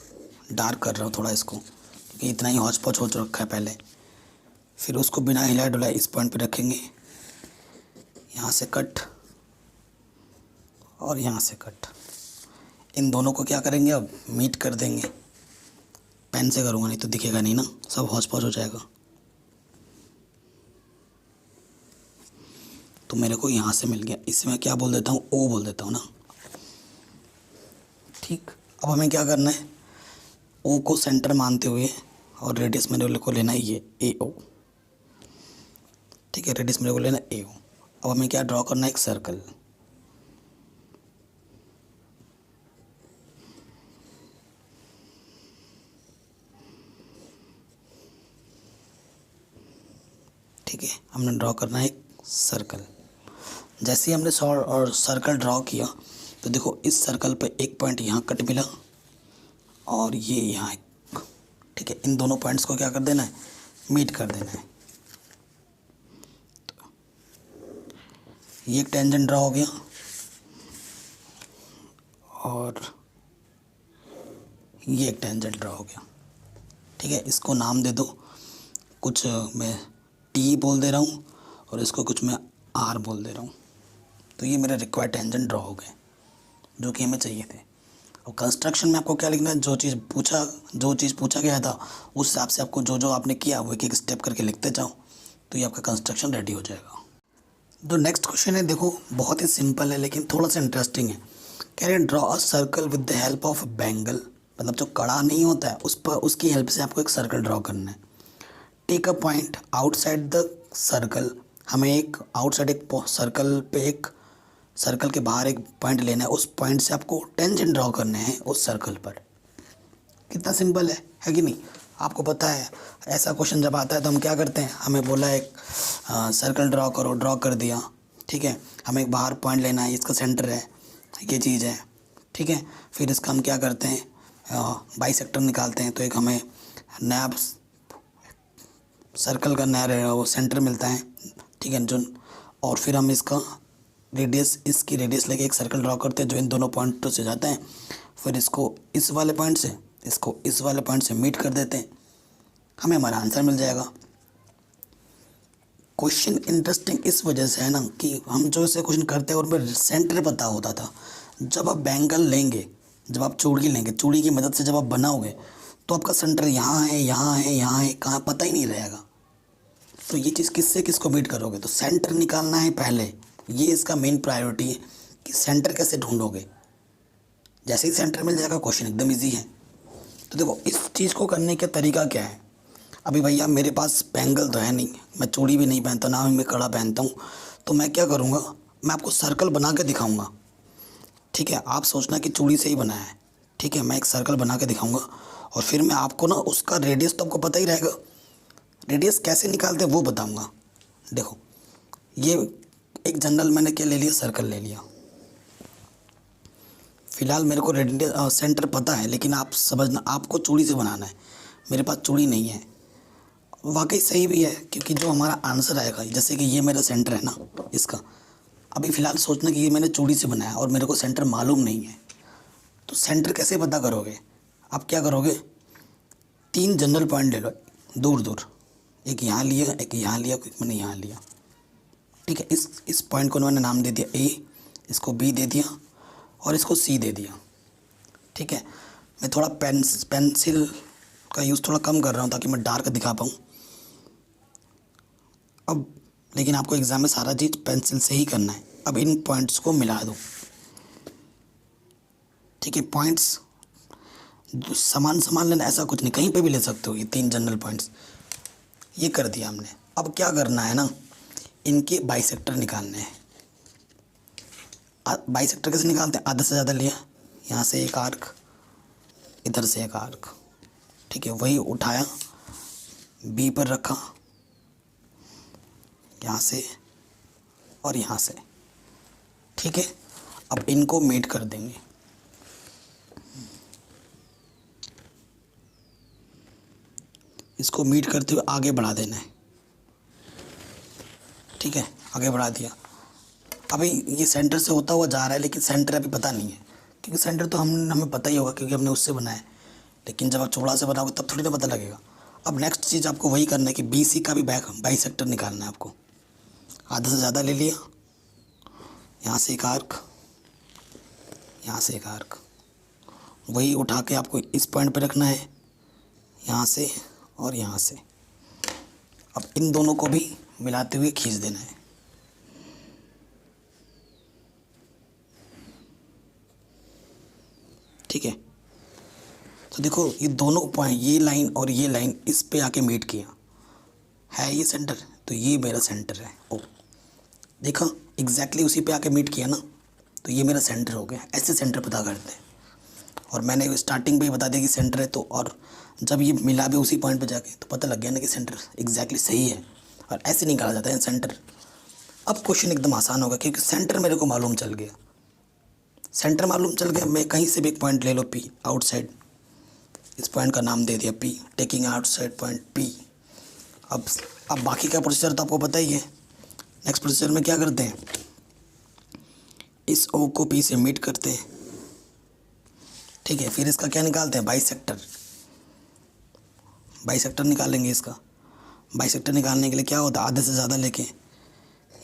डार्क कर रहा हूँ थोड़ा इसको क्योंकि इतना ही हौच पौच हो रखा है पहले। फिर उसको बिना हिलाए डुलाए इस पॉइंट पे रखेंगे, यहाँ से कट और यहाँ से कट। इन दोनों को क्या करेंगे, अब मीट कर देंगे। पेन से करूँगा नहीं तो दिखेगा नहीं ना, सब हौच पौच हो जाएगा। तो मेरे को यहाँ से मिल गया, इसमें क्या बोल देता हूँ, ओ बोल देता हूँ ना। ठीक, अब हमें क्या करना है, ओ को सेंटर मानते हुए और रेडियस मेरे को लेना है ये ए ओ। ठीक है, रेडियस मेरे को लेना ए ओ। अब हमें क्या ड्रॉ करना है, एक सर्कल। ठीक है, हमने ड्रॉ करना है एक सर्कल। जैसे ही हमने और सर्कल ड्रॉ किया तो देखो इस सर्कल पे एक पॉइंट यहाँ कट मिला और ये यहाँ एक। ठीक है, इन दोनों पॉइंट्स को क्या कर देना है, मीट कर देना है। तो ये एक टेंजेंट ड्रॉ हो गया और ये एक टेंजेंट ड्रॉ हो गया। ठीक है, इसको नाम दे दो, कुछ मैं टी बोल दे रहा हूँ और इसको कुछ मैं आर बोल दे रहा हूँ। तो ये मेरे रिक्वायर्ड टेंजेंट ड्रॉ हो गए जो कि हमें चाहिए थे। और कंस्ट्रक्शन में आपको क्या लिखना है, जो चीज़ पूछा गया था उस हिसाब से आपको जो आपने किया वो एक एक स्टेप करके लिखते जाओ, तो ये आपका कंस्ट्रक्शन रेडी हो जाएगा। जो नेक्स्ट क्वेश्चन है देखो बहुत ही सिंपल है लेकिन थोड़ा सा इंटरेस्टिंग है। कह रहे हैं draw a circle with the help of bangle, मतलब जो कड़ा नहीं होता है उस पर, उसकी हेल्प से आपको एक सर्कल ड्रॉ करना है। Take a point outside the circle, हमें एक आउटसाइड एक सर्कल पे, एक सर्कल के बाहर एक पॉइंट लेना है, उस पॉइंट से आपको टेंजेंट ड्रॉ करने हैं उस सर्कल पर। कितना सिंपल है कि नहीं। आपको पता है ऐसा क्वेश्चन जब आता है तो हम क्या करते हैं, हमें बोला एक सर्कल ड्रॉ करो, ड्रॉ कर दिया। ठीक है, हमें एक बाहर पॉइंट लेना है, इसका सेंटर है, ये चीज़ है। ठीक है, फिर इसका हम क्या करते हैं, बाइसेक्टर निकालते हैं, तो एक हमें नया सर्कल का नया वो सेंटर मिलता है। ठीक है, जो और फिर हम इसका रेडियस, इसकी रेडियस लेके एक सर्कल ड्रॉ करते हैं जो इन दोनों पॉइंटों से जाता है। फिर इसको इस वाले पॉइंट से, इसको इस वाले पॉइंट से मीट कर देते हैं, हमें हमारा आंसर मिल जाएगा। क्वेश्चन इंटरेस्टिंग इस वजह से है ना कि हम जो इसे क्वेश्चन करते हैं और हमें सेंटर पता होता था। जब आप बैंगल लेंगे, जब आप चूड़ी लेंगे, चूड़ी की मदद से जब आप बनाओगे तो आपका सेंटर यहाँ है, यहाँ है, यहाँ है, कहाँ पता ही नहीं रहेगा। तो ये चीज़ किससे किसको मीट करोगे, तो सेंटर निकालना है पहले। ये इसका मेन प्रायोरिटी है कि सेंटर कैसे ढूंढोगे। जैसे ही सेंटर मिल जाएगा क्वेश्चन एकदम इजी है। तो देखो इस चीज़ को करने का तरीका क्या है। अभी भैया मेरे पास बैंगल तो है नहीं, मैं चूड़ी भी नहीं पहनता, ना मैं कड़ा पहनता हूँ, तो मैं क्या करूँगा, मैं आपको सर्कल बना के दिखाऊँगा। ठीक है, आप सोचना कि चूड़ी से ही बनाया है। ठीक है, मैं एक सर्कल बना के दिखाऊँगा और फिर मैं आपको ना उसका रेडियस तो आपको पता ही रहेगा, रेडियस कैसे निकालते हैं वो बताऊँगा। देखो ये एक जनरल मैंने क्या ले लिया, सर्कल ले लिया। फ़िलहाल मेरे को रेडियस सेंटर पता है, लेकिन आप समझना आपको चूड़ी से बनाना है, मेरे पास चूड़ी नहीं है। वाकई सही भी है क्योंकि जो हमारा आंसर आएगा, जैसे कि ये मेरा सेंटर है ना इसका, अभी फ़िलहाल सोचना कि ये मैंने चूड़ी से बनाया और मेरे को सेंटर मालूम नहीं है, तो सेंटर कैसे पता करोगे। आप क्या करोगे, 3 जनरल पॉइंट ले लो दूर दूर, एक यहाँ लिया, एक यहाँ लिया, एक मैंने यहाँ लिया। ठीक है, इस पॉइंट को मैंने नाम दे दिया ए, इसको बी दे दिया और इसको सी दे दिया। ठीक है, मैं थोड़ा पेंसिल का यूज़ थोड़ा कम कर रहा हूँ ताकि मैं डार्क दिखा पाऊँ। अब लेकिन आपको एग्ज़ाम में सारा चीज़ पेंसिल से ही करना है। अब इन पॉइंट्स को मिला दो। ठीक है, पॉइंट्स समान लेना ऐसा कुछ नहीं, कहीं पे भी ले सकते हो। ये 3 जनरल पॉइंट्स ये कर दिया हमने। अब क्या करना है ना, इनके बाइसेक्टर निकालने हैं। बाइसेक्टर कैसे निकालते हैं, आधा से ज़्यादा लिया, यहाँ से एक आर्क, इधर से एक आर्क। ठीक है, वही उठाया, बी पर रखा, यहाँ से और यहाँ से। ठीक है, अब इनको मीट कर देंगे। इसको मीट करते हुए आगे बढ़ा देना है। ठीक है, आगे बढ़ा दिया। अभी ये सेंटर से होता हुआ जा रहा है लेकिन सेंटर अभी पता नहीं है, क्योंकि सेंटर तो हमें पता ही होगा क्योंकि हमने उससे बनाया है। लेकिन जब आप चौड़ा से बनाओगे तब थोड़ी ना पता लगेगा। अब नेक्स्ट चीज़ आपको वही करना है कि बी सी का भी बाइसेक्टर निकालना है आपको। आधा से ज़्यादा ले लिया, यहाँ से एक आर्क, यहाँ से एक आर्क, वही उठा के आपको इस पॉइंट पे रखना है, यहाँ से और यहाँ से। अब इन दोनों को भी मिलाते हुए खींच देना है। ठीक है, तो देखो ये दोनों पॉइंट, ये लाइन और ये लाइन इस पे आके मीट किया है, ये सेंटर, तो ये मेरा सेंटर है। ओ देखा, एग्जैक्टली उसी पे आके मीट किया ना, तो ये मेरा सेंटर हो गया। ऐसे सेंटर पता करते हैं, और मैंने स्टार्टिंग पे ही बता दिया कि सेंटर है, तो और जब ये मिला भी उसी पॉइंट पे जाके तो पता लग गया ना कि सेंटर एग्जैक्टली सही है, और ऐसे निकाला जाता है सेंटर। अब क्वेश्चन एकदम आसान होगा क्योंकि सेंटर मेरे को मालूम चल गया। सेंटर मालूम चल गया, मैं कहीं से भी एक पॉइंट ले लो पी आउटसाइड, इस पॉइंट का नाम दे दिया P, taking outside point P. अब बाकी का प्रोसीजर तो आपको पता ही है। नेक्स्ट प्रोसीजर में क्या करते हैं, इस ओ को पी से मीट करते हैं। ठीक है, फिर इसका क्या निकालते हैं, बाइसेक्टर। बाइसेक्टर निकालेंगे इसका। बाइसेक्टर निकालने के लिए क्या होता है, आधे से ज़्यादा लेके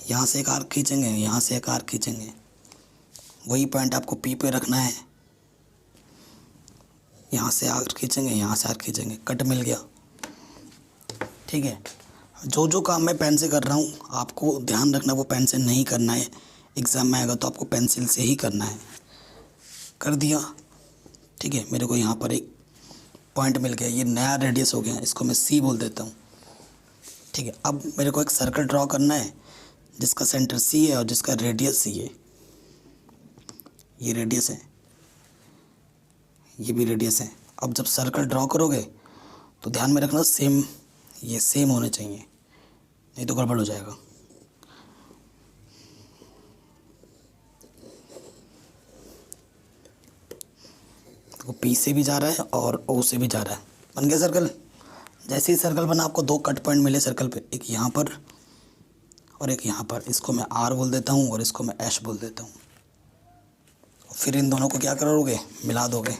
यहाँ से एक आर्क खींचेंगे, यहाँ से एक आर्क खींचेंगे, वही पॉइंट आपको पी पे रखना है। यहाँ से आर्क खींचेंगे, यहाँ से आर्क खींचेंगे, कट मिल गया। ठीक है, जो जो काम मैं पेन से कर रहा हूँ आपको ध्यान रखना वो पेन से नहीं करना है। एग्ज़ाम में आएगा तो आपको पेंसिल से ही करना है। कर दिया। ठीक है, मेरे को यहाँ पर एक पॉइंट मिल गया, ये नया रेडियस हो गया, इसको मैं सी बोल देता हूँ। ठीक है, अब मेरे को एक सर्कल ड्रॉ करना है जिसका सेंटर सी है और जिसका रेडियस सी है। ये रेडियस है, ये भी रेडियस है। अब जब सर्कल ड्रॉ करोगे तो ध्यान में रखना सेम, ये सेम होने चाहिए, नहीं तो गड़बड़ हो जाएगा। देखो पी से भी जा रहा है और ओ से भी जा रहा है। बन गया सर्कल। जैसे ही सर्कल बना आपको दो कट पॉइंट मिले सर्कल पे, एक यहाँ पर और एक यहाँ पर। इसको मैं आर बोल देता हूँ और इसको मैं एश बोल देता हूँ। फिर इन दोनों को क्या करोगे, मिला दोगे,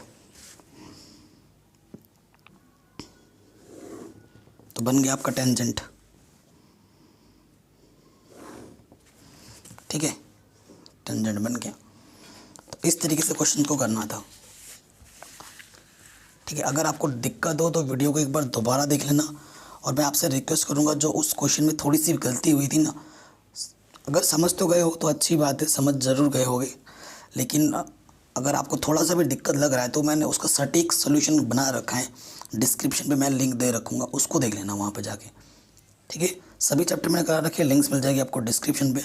तो बन गया आपका टेंजेंट। ठीक है, टेंजेंट बन गया। तो इस तरीके से क्वेश्चन को करना था। ठीक है, अगर आपको दिक्कत हो तो वीडियो को एक बार दोबारा देख लेना, और मैं आपसे रिक्वेस्ट करूंगा जो उस क्वेश्चन में थोड़ी सी गलती हुई थी ना, अगर समझ तो गए हो तो अच्छी बात है, समझ ज़रूर गए होगे, लेकिन अगर आपको थोड़ा सा भी दिक्कत लग रहा है तो मैंने उसका सटीक सोल्यूशन बना रखा है, डिस्क्रिप्शन पे मैं लिंक दे रखूँगा, उसको देख लेना वहाँ पे जाके। ठीक है, सभी चैप्टर मैंने करा रखे, लिंक्स मिल जाएगी आपको डिस्क्रिप्शन पे।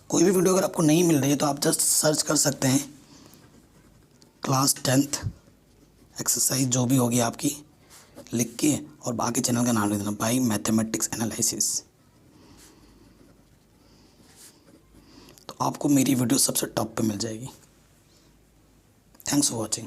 कोई भी वीडियो अगर आपको नहीं मिल रही है तो आप जस्ट सर्च कर सकते हैं क्लास 10th एक्सरसाइज जो भी होगी आपकी, लिख के और बाकी चैनल का नाम लिख देना, बाय मैथमेटिक्स एनालिसिस। तो आपको मेरी वीडियो सबसे टॉप पे मिल जाएगी। Thanks for watching.